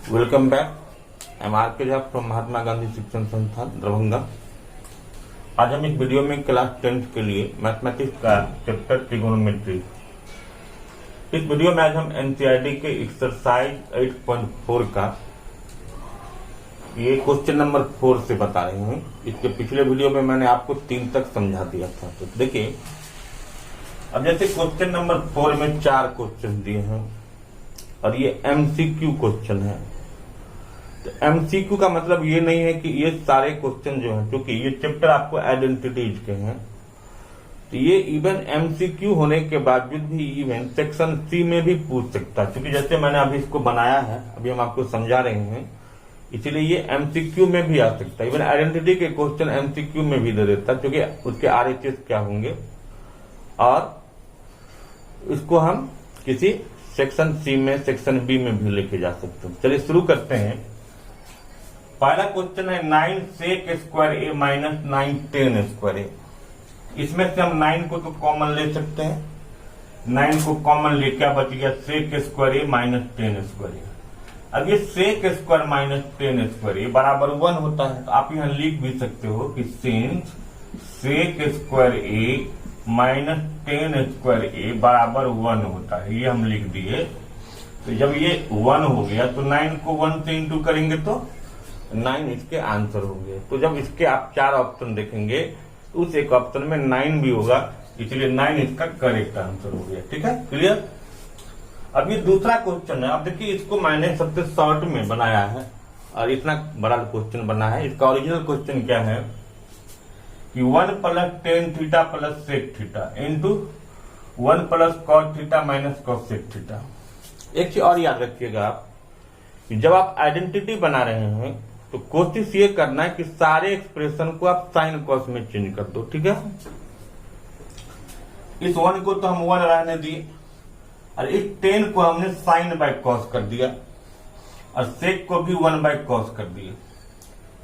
Welcome back. M R के Jha from Mahatma Gandhi शिक्षण संस्थान दरभंगा। आज हम इस वीडियो में क्लास 10th के लिए मैथमेटिक्स का चैप्टर ट्रिगोनोमेट्री, इस वीडियो में आज हम एनसीईआरटी के एक्सरसाइज 8.4 का ये क्वेश्चन नंबर 4 से बता रहे हैं। इसके पिछले वीडियो में मैंने आपको 3 तक समझा दिया था। तो देखिए, अब जैसे क्वेश्चन नंबर 4 में 4 क्वेश्चन दिए हैं और ये एमसीक्यू क्वेश्चन है। तो एमसीक्यू का मतलब ये नहीं है कि ये सारे क्वेश्चन जो हैं, क्योंकि ये चैप्टर आपको आइडेंटिटीज के हैं, तो ये इवन एमसीक्यू होने के बावजूद भी इवन सेक्शन सी में भी पूछ सकता है। क्योंकि जैसे मैंने अभी इसको बनाया है, अभी हम आपको समझा रहे हैं, इसीलिए ये एमसीक्यू में भी आ सकता है। इवन आइडेंटिटी के क्वेश्चन एमसीक्यू में भी दे देता है, क्योंकि उसके आरएचएस क्या होंगे और इसको हम किसी सेक्शन सी में, सेक्शन बी में भी लेके जा सकते हैं। चलिए शुरू करते हैं। पहला क्वेश्चन है 9 sec square A minus 9 tan square ए। इसमें से हम 9 को तो कॉमन ले सकते हैं। 9 को कॉमन ले, क्या बच गया? sec square A minus tan square A. अब ये sec square minus tan square A बराबर 1 होता है, तो आप यहां लिख भी सकते हो कि since sec square A minus tan square A बराबर 1 होता है। ये हम लिख दिए। तो जब ये 1 हो गया तो 9 को 1 से इंटू करेंगे तो 9 इसके आंसर होंगे। तो जब इसके आप 4 ऑप्शन देखेंगे तो उस एक ऑप्शन में 9 भी होगा, इसलिए 9 इसका करेक्ट आंसर हो गया। ठीक है, क्लियर। अब ये दूसरा क्वेश्चन है। अब देखिए, इसको मैंने सबसे शॉर्ट में बनाया है और इतना बड़ा क्वेश्चन बना है। इसका ओरिजिनल क्वेश्चन क्या है कि 1 plus tan theta plus sec theta into 1 plus cot theta minus cos sec theta. एक चीज और याद रखिएगा आप कि जब आप आइडेंटिटी बना रहे हैं तो कोशिश ये करना है कि सारे एक्सप्रेशन को आप साइन कॉस में चेंज कर दो। ठीक है, इस 1 को तो हम 1 रहने दिए और इस 10 को हमने साइन बाय कॉस कर दिया और sec को भी 1 बाय कॉस कर दिए।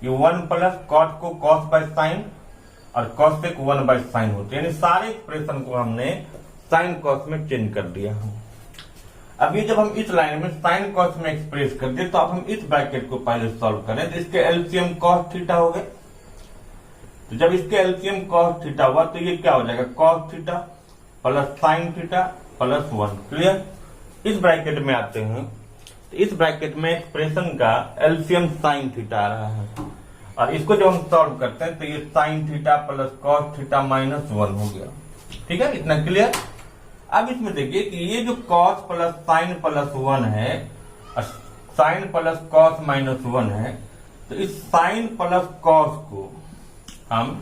ये 1 प्लस cot को cos बाय साइन और cos sec 1 बाय साइन होते हैं, यानी सारे एक्सप्रेशन को हमने साइन कॉस में चेंज कर दिया। अब ये जब हम इस लाइन में साइन कॉस में एक्सप्रेस कर दिए तो अब हम इस ब्रैकेट को पहले सॉल्व करें। तो इसके एलसीएम cos थीटा हो गए। तो जब इसके एलसीएम cos थीटा हुआ तो ये क्या हो जाएगा? cos theta plus sine theta plus 1। Clear. इस ब्रैकेट में आते हैं तो इस ब्रैकेट में एक्सप्रेशन का एलसीएम साइन थीटा आ रहा है और इसको जब हम सॉल्व करते हैं तो ये sine theta plus cos theta minus 1 हो गया। ठीक है, इतना क्लियर। अब इसमें देखिए कि ये जो cos प्लस साइन प्लस 1 है और साइन प्लस cos माइनस 1 है, तो इस साइन प्लस cos को हम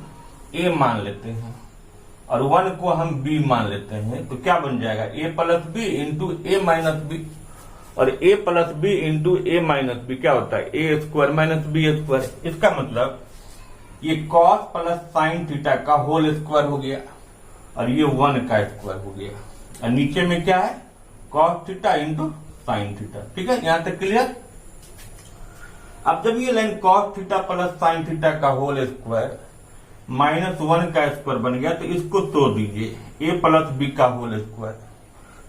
a मान लेते हैं और 1 को हम b मान लेते हैं। तो क्या बन जाएगा? a plus B into A minus B, और a plus B into A minus B क्या होता है? A square minus B square. इसका मतलब ये cos प्लस साइन थीटा का होल स्क्वायर हो गया और ये 1 का स्क्वायर हो गया और नीचे में क्या है? cos theta into sine theta. ठीक है, यहां तक क्लियर। अब जब ये line cos theta plus sine theta का होल स्क्वायर माइनस 1 का स्क्वायर बन गया तो इसको तोड़ दीजिए, a प्लस बी का होल स्क्वायर।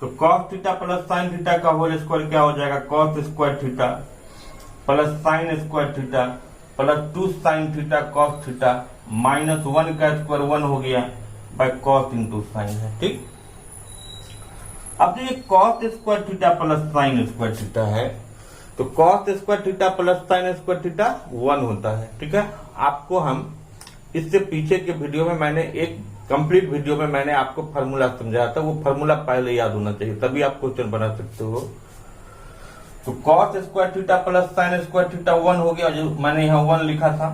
तो cos theta plus sine theta का होल स्क्वायर क्या हो जाएगा? cos square theta plus sine square theta plus 2 sine theta cos theta minus 1 का स्क्वायर 1 हो गया बाय cos इंटू साइन है। ठीक। अब जो ये cos square theta plus sine square theta है तो cos square theta plus sine square theta 1 होता है। ठीक है, आपको हम इससे पीछे के वीडियो में मैंने एक कंप्लीट वीडियो में मैंने आपको फार्मूला समझाया था, वो फार्मूला पहले याद होना चाहिए, तभी आप क्वेश्चन बना सकते हो। तो cos square theta plus sine square theta 1 हो गया, जो मैंने यहाँ 1 लिखा था,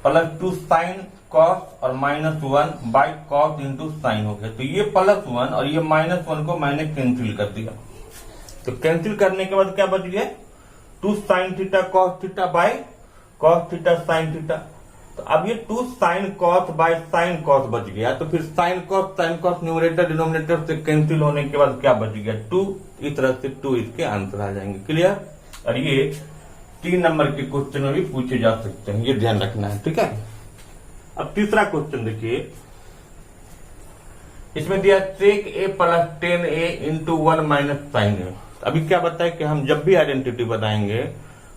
प्लस 2 साइन cos और minus 1 by cos into sine हो गया। तो ये प्लस 1 और ये माइनस 1 को मैंने कैंसिल कर दिया। तो कैंसिल करने के बाद क्या बच गया? 2 sine theta cos theta by cos theta sine theta. तो अब ये 2 sine cos by sine cos बच गया। तो फिर साइन cos न्यूमरेटर डिनोमिनेटर से कैंसिल होने के बाद क्या बच गया? 2। इस तरह से 2 इसके आंसर आ जाएंगे। क्लियर। और ये 3 नंबर के क्वेश्चन में भी पूछे जा सकते हैं, ये ध्यान रखना है। ठीक है। अब तीसरा क्वेश्चन देखिए, इसमें दिया sec a plus tan a into 1 minus sine A. अभी क्या बताए कि हम जब भी आइडेंटिटी बताएंगे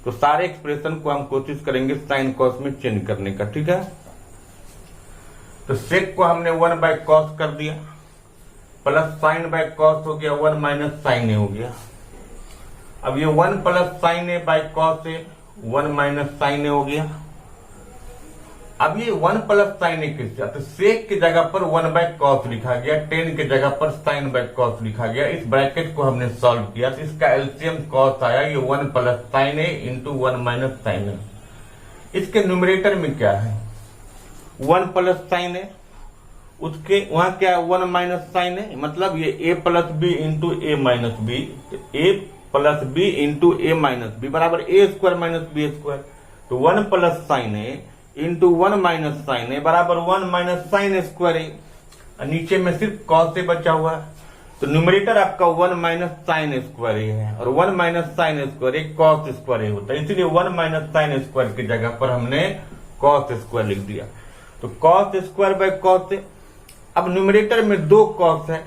तो सारे एक्सप्रेशन को हम कोशिश करेंगे साइन कॉस में चेंज करने का, ठीक है। तो सेक को हमने 1 बाय कॉस कर दिया, प्लस साइन बाय कॉस हो गया, 1 माइनस साइन ए हो गया। अब ये 1 plus sine A by cos A, 1 minus sine A हो गया। अब ये 1 प्लस साइन ए किसका, तो सेक की जगह पर 1 बाय कॉस लिखा गया, 10 की जगह पर साइन बाय कॉस लिखा गया। इस ब्रैकेट को हमने सॉल्व किया तो इसका एलसीएम कॉस आया, ये 1 प्लस साइन ए इंटू 1 माइनस साइन ए। इसके न्यूमरेटर में क्या है, 1 प्लस साइन ए, उसके वहां क्या है 1 माइनस साइन ए, मतलब ये ए plus B into A minus B, A plus B into A minus B बराबर ए स्क्वायर माइनस बी स्क्वायर। तो 1 प्लस साइन ए इंटू 1 माइनस साइन ए बराबर 1 माइनस साइन स्क्वायर ए। नीचे में सिर्फ कॉस ए बचा हुआ है, तो न्यूमरेटर आपका 1 माइनस साइन स्क्वायर ए है, और 1 माइनस साइन स्क्वायर ए कॉस स्क्वायर ए होता है, इसलिए 1 माइनस साइन स्क्वायर की जगह पर हमने कॉस स्क्वायर लिख दिया। तो कॉस स्क्वायर बाय कॉस ए। अब न्यूमरेटर में 2 कॉस है,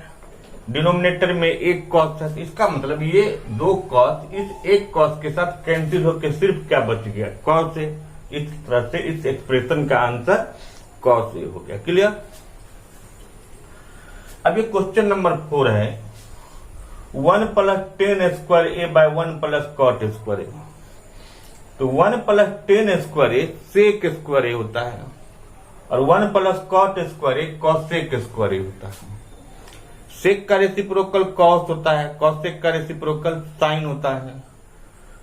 डिनोमिनेटर में 1 कॉस है, इसका मतलब ये 2 कॉस इस 1 कॉस के साथ कैंसिल होकर सिर्फ क्या बच गया, कॉस ए। इस तरह से इस एक्सप्रेशन का आंसर कॉस ए हो गया। क्लियर। अब ये क्वेश्चन नंबर 4 है, 1 plus 10 square A bye 1 plus cot square ए। तो 1 प्लस 10 स्क्वायर ए सेक स्क्वायर ए होता है, और 1 प्लस कॉट स्क्वायर ए कॉसेक स्क्वायर ए होता है। सेक का रेसिप्रोकल कॉस होता है, कॉसेक का रेसिप्रोकल साइन होता है।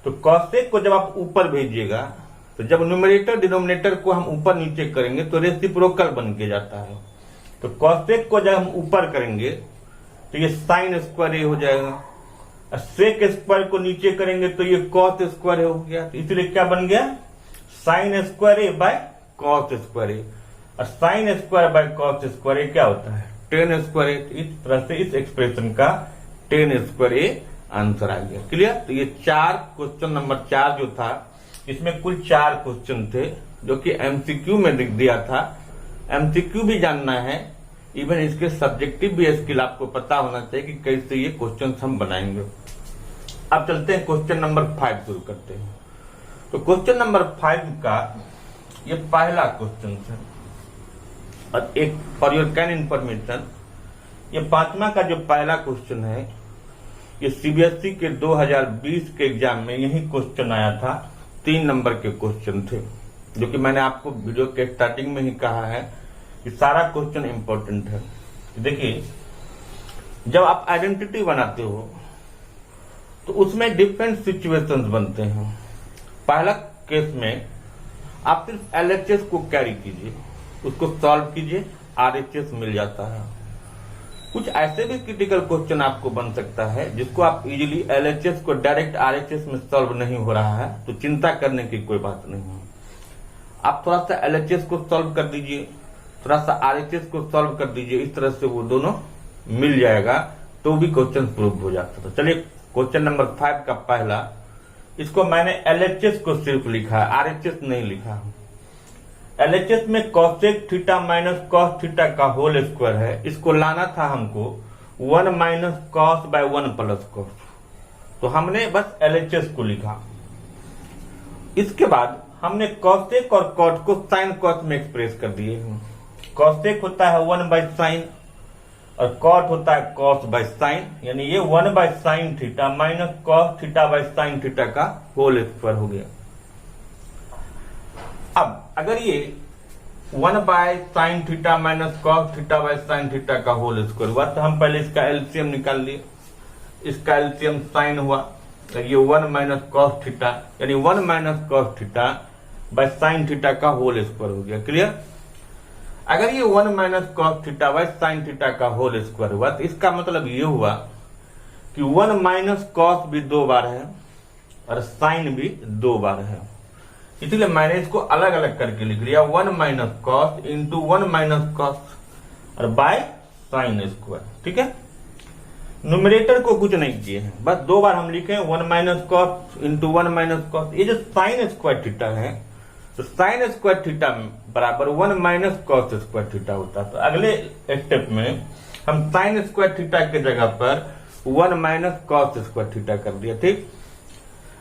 तो कॉसेक को जब आप ऊपर भेजिएगा, तो जब न्यूमरेटर डिनोमिनेटर को हम ऊपर नीचे करेंगे तो रेसिप्रोकल बन के जाता है। तो कॉसेक को जब हम ऊपर करेंगे तो ये साइन स्क्वायर ए हो जाएगा, और सेक स्क्वायर को नीचे करेंगे तो ये कॉस स्क्वायर हो गया। तो इसलिए क्या बन गया, sine square A by cos square A, और sine square by cos square A क्या होता है 10 स्क्वायर ए। इस तरह से इस एक्सप्रेशन का 10 स्क्वायर ए आंसर आ गया। क्लियर। तो ये 4 क्वेश्चन नंबर 4 जो था, इसमें कुल 4 क्वेश्चन थे जो कि एमसीक्यू में दिख दिया था। एमसीक्यू भी जानना है, इवन इसके सब्जेक्टिव भी स्किल आपको पता होना चाहिए कि कैसे ये क्वेश्चन हम बनाएंगे। अब चलते हैं क्वेश्चन नंबर 5 शुरू करते हैं। तो क्वेश्चन नंबर 5 का ये पहला क्वेश्चन है, और एक फॉर योर कैन इंफॉर्मेशन, ये 5वां का जो पहला क्वेश्चन है, ये सीबीएसई के 2020 के एग्जाम में यही क्वेश्चन आया था। 3 नंबर के क्वेश्चन थे, जो कि मैंने आपको वीडियो के स्टार्टिंग में ही कहा है कि सारा क्वेश्चन इंपॉर्टेंट है। देखिए, जब आप आइडेंटिटी बनाते हो तो उसमें डिफरेंट सिचुएशंस बनते हैं। पहला केस में आप सिर्फ एलएचएस को कैरी कीजिए, उसको सॉल्व कीजिए, आरएचएस मिल जाता है। कुछ ऐसे भी क्रिटिकल क्वेश्चन आपको बन सकता है जिसको आप इजीली एलएचएस को डायरेक्ट आरएचएस में सॉल्व नहीं हो रहा है, तो चिंता करने की कोई बात नहीं है। आप थोड़ा सा एलएचएस को सॉल्व कर दीजिए, थोड़ा सा आरएचएस को सॉल्व कर दीजिए, इस तरह से वो दोनों मिल जाएगा तो भी क्वेश्चन प्रूव हो जाता है। चलिए क्वेश्चन नंबर 5 का पहला, इसको मैंने एलएचएस को सिर्फ लिखा है, आरएचएस नहीं लिखा। एलएचएस में cosec theta minus cos theta का होल स्क्वायर है, इसको लाना था हमको 1 minus cos bye 1 plus cos, तो हमने बस एलएचएस को लिखा। इसके बाद हमने कॉसेक और कॉट को साइन कॉस में एक्सप्रेस कर दिए हैं। कॉसेक होता है 1 बाय साइन, और कॉट होता है कॉस बाय साइन, यानी ये 1 by sine theta minus cos theta by sine theta का होल स्क्वायर हो गया। अब अगर ये 1 by sine theta minus cos theta by sine theta का होल स्क्वायर हुआ, तो हम पहले इसका एलसीएम निकाल लिए। इसका एलसीएम साइन हुआ, तो ये 1 माइनस कॉस थीटा, यानी 1 minus cos theta by sine theta का होल स्क्वायर हो गया। क्लियर। अगर ये 1 minus cos theta by sine theta का होल स्क्वायर हुआ, तो इसका मतलब ये हुआ कि 1 माइनस कॉस भी 2 बार है और साइन भी 2 बार है, इसलिए मैंने इसको अलग अलग करके लिख लिया, 1 minus cos into 1 minus cos और बाय साइन स्क्वायर। ठीक है। न्यूमरेटर को कुछ नहीं किए हैं, बस 2 बार हम लिखे 1 minus cos into 1 minus cos. ये जो साइन स्क्वायर थीटा है, तो साइन स्क्वायर थीटा बराबर 1 माइनस कॉस स्क्वायर थीटा होता है। तो अगले स्टेप में हम साइन स्क्वायर थीटा की जगह पर 1 माइनस कॉस स्क्वायर थीटा कर दिया। ठीक।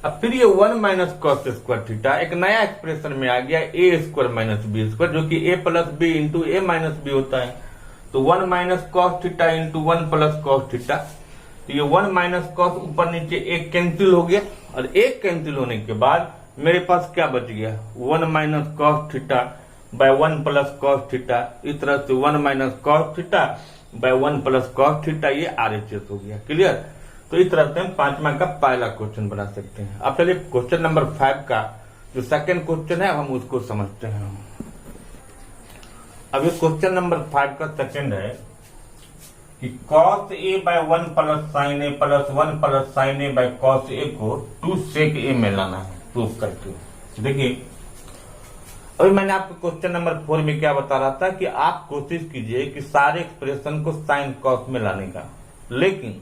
अब फिर ये 1 माइनस कॉस स्क्वायर थीटा एक नया एक्सप्रेशन में आ गया ए स्क्वायर माइनस बी स्क्वायर, जो कि ए plus B into A minus B होता है। तो 1 minus cos theta into 1 plus cos theta, तो ये 1 माइनस कॉस ऊपर नीचे एक कैंसिल हो गया, और एक कैंसिल होने के बाद मेरे पास क्या बच गया 1 minus cos theta by 1 plus cos theta. इस तरह से 1 minus cos theta by 1 plus cos theta ये RHS हो गया। क्लियर? तो इस तरह से हम 5वां का पहला क्वेश्चन बना सकते हैं। अब चलिए क्वेश्चन नंबर 5 का जो सेकंड क्वेश्चन है हम उसको समझते हैं। अब ये क्वेश्चन नंबर 5 का सेकंड है कि cos a by 1 plus sine A plus 1 plus sine A by cos a को 2 sec a में लाना है प्रूफ करके। देखिए अभी मैंने आपको क्वेश्चन नंबर 4 में क्या बता रहा था कि आप कोशिश कीजिए कि सारे एक्सप्रेशन को साइन कॉस में लाने का, लेकिन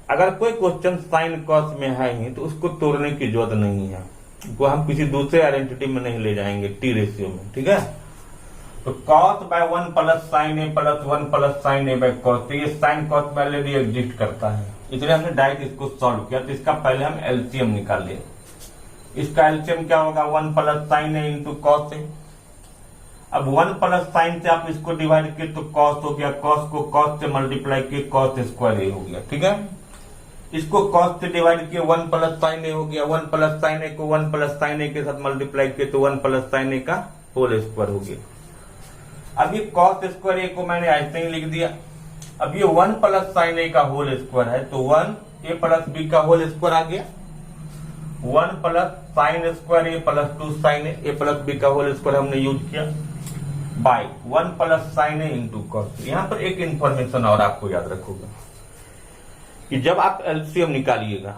अगर कोई क्वेश्चन साइन कॉस में है ही तो उसको तोड़ने की जरूरत नहीं है, वो हम किसी दूसरे आइडेंटिटी में नहीं ले जाएंगे टी रेशियो में। ठीक है? तो cos by 1 plus sine A plus 1 plus sine A by cos, तो ये साइन कॉस पहले भी एग्जिस्ट करता है, इसलिए हमने डायरेक्ट इसको सॉल्व किया। तो इसका पहले हम एलसीएम निकाल लिए। इसका एलसीएम क्या होगा 1 plus sine A into cos A. अब 1 प्लस साइन से आप इसको डिवाइड किए तो कॉस हो गया, कॉस को कॉस से मल्टीप्लाई किए कॉस स्क्वायर ए हो गया। ठीक है? इसको cos से डिवाइड किए 1 प्लस साइन ए हो गया, 1 प्लस साइन ए को 1 प्लस साइन ए के साथ मल्टीप्लाई किए तो 1 प्लस साइन ए का होल स्क्वायर हो गया। अब ये cos स्क्वायर ए को मैंने ऐसे ही लिख दिया। अब ये 1 प्लस साइन ए का होल स्क्वायर है, तो 1 ए प्लस बी का होल स्क्वायर आ गया, 1 plus sign square A plus 2 sign A plus B का होल स्क्वायर हमने यूज किया बाय 1 प्लस साइन ए इंटू कॉस। यहाँ पर एक इंफॉर्मेशन और आपको याद रखोगे कि जब आप एलसीएम निकालिएगा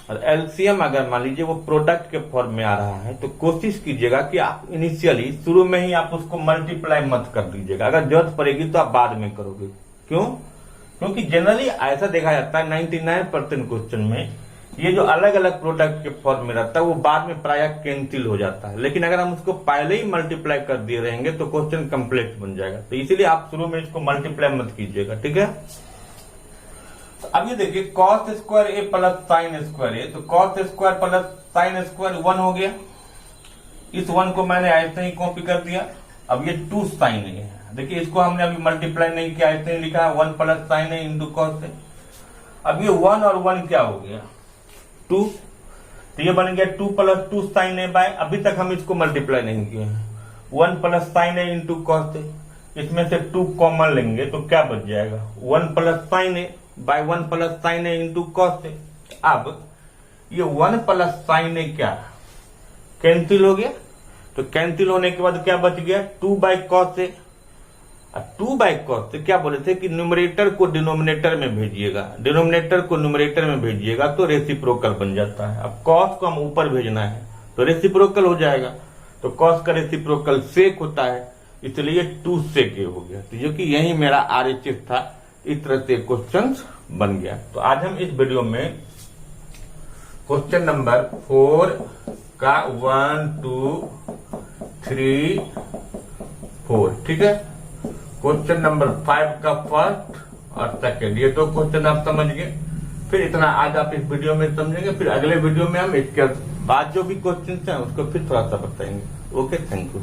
और एलसीएम अगर मान लीजिए वो प्रोडक्ट के फॉर्म में आ रहा है तो कोशिश कीजिएगा कि आप इनिशियली शुरू में ही आप उसको मल्टीप्लाई मत कर दीजिएगा। अगर जरूरत पड़ेगी तो आप बाद में करोगे। क्यों? क्योंकि जनरली ऐसा देखा जाता है 99% क्वेश्चन में ये जो अलग अलग प्रोडक्ट के फॉर्म में रहता है वो बाद में प्राय कैंसिल हो जाता है, लेकिन अगर हम उसको पहले ही मल्टीप्लाई कर दिए रहेंगे तो क्वेश्चन कंप्लीट बन जाएगा। तो इसीलिए आप शुरू में इसको मल्टीप्लाई मत कीजिएगा। ठीक है? अब ये देखिए cos स्क्वायर ए प्लस साइन स्क्वायर ए, तो cos square plus sine square 1 हो गया। इस 1 को मैंने ऐसे ही कॉपी कर दिया। अब ये 2 साइन ए है, देखिए इसको हमने अभी मल्टीप्लाई नहीं किया, ऐसे ही लिखा है 1 plus sine A into cos A. अब ये 1 और 1 क्या हो गया 2, तो ये बन गया 2 प्लस 2 साइन ए बाय, अभी तक हम इसको मल्टीप्लाई नहीं किए हैं, 1 plus sine A into cos A. इसमें से 2 कॉमन लेंगे तो क्या बच जाएगा 1 plus sine A bye 1 plus sine A into cos A. अब ये 1 प्लस साइन ए क्या कैंसिल हो गया, तो कैंसिल होने के बाद क्या बच गया 2 bye cos A. 2 by cos से क्या बोले थे कि न्यूमरेटर को डिनोमिनेटर में भेजिएगा, डिनोमिनेटर को न्यूमरेटर में भेजिएगा तो रेसिप्रोकल बन जाता है। अब कॉस को हम ऊपर भेजना है तो रेसिप्रोकल हो जाएगा, तो कॉस का रेसिप्रोकल सेक होता है, इसलिए 2 सेक हो गया। तो जो कि यही मेरा RHS था। इस तरह से क्वेश्चन बन गया। तो आज हम इस वीडियो में क्वेश्चन नंबर 4 का 1 2 3 4, ठीक है, क्वेश्चन नंबर 5 का फर्स्ट और सेकेंड, ये 2 क्वेश्चन आप समझ गए। फिर इतना आज आप इस वीडियो में समझेंगे, फिर अगले वीडियो में हम इसके बाद जो भी क्वेश्चन हैं उसको फिर थोड़ा सा बताएंगे। Okay, thank you.